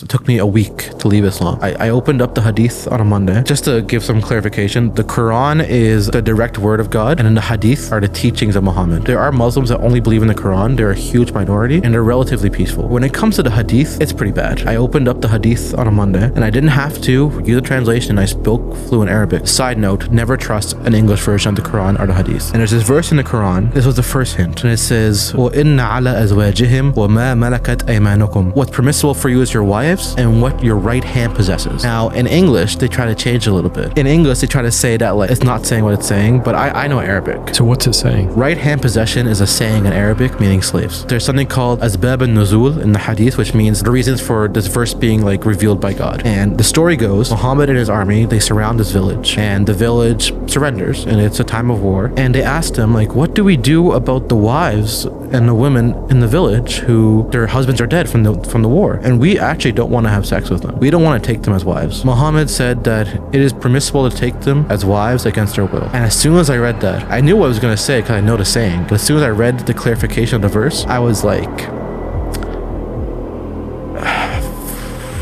It took me a week to leave Islam. I opened up the hadith on a Monday. Just to give some clarification, the Quran is the direct word of God, and then the hadith are the teachings of Muhammad. There are Muslims that only believe in the Quran. They're a huge minority, and they're relatively peaceful. When it comes to the hadith, it's pretty bad. I opened up the hadith on a Monday, and I didn't have to use a translation. I spoke fluent Arabic. Side note, never trust an English version of the Quran or the hadith. And there's this verse in the Quran. This was the first hint, and it says, وَإِنَّ عَلَى أَزْوَاجِهِمْ وَمَا مَلَكَتْ أَيْمَانُكُمْ. What's permissible for you is your wives and what your right hand possesses. Now, in English, they try to change it a little bit. In English, they try to say that like it's not saying what it's saying, but I know Arabic. So what's it saying? Right hand possession is a saying in Arabic meaning slaves. There's something called asbab al-nuzul in the hadith, which means the reasons for this verse being like revealed by God. And the story goes, Muhammad and his army, they surround this village, and the village surrenders, and it's a time of war. And they asked him, like, what do we do about the wives and the women in the village who their husbands are dead from the war? And we actually don't want to have sex with them. We don't want to take them as wives. Muhammad said that it is permissible to take them as wives against their will. And as soon as I read that, I knew what I was going to say because I know the saying. But as soon as I read the clarification of the verse, I was like,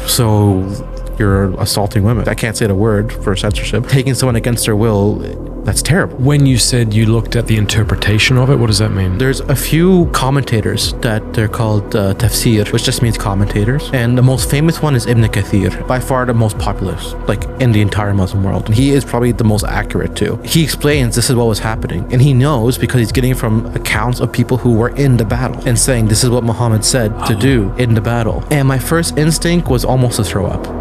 so you're assaulting women. I can't say the word for censorship. Taking someone against their will, that's terrible. When you said you looked at the interpretation of it, what does that mean? There's a few commentators that they're called tafsir, which just means commentators. And the most famous one is Ibn Kathir, by far the most popular, like in the entire Muslim world. And he is probably the most accurate too. He explains this is what was happening. And he knows because he's getting from accounts of people who were in the battle and saying this is what Muhammad said to do in the battle. And my first instinct was almost to throw up.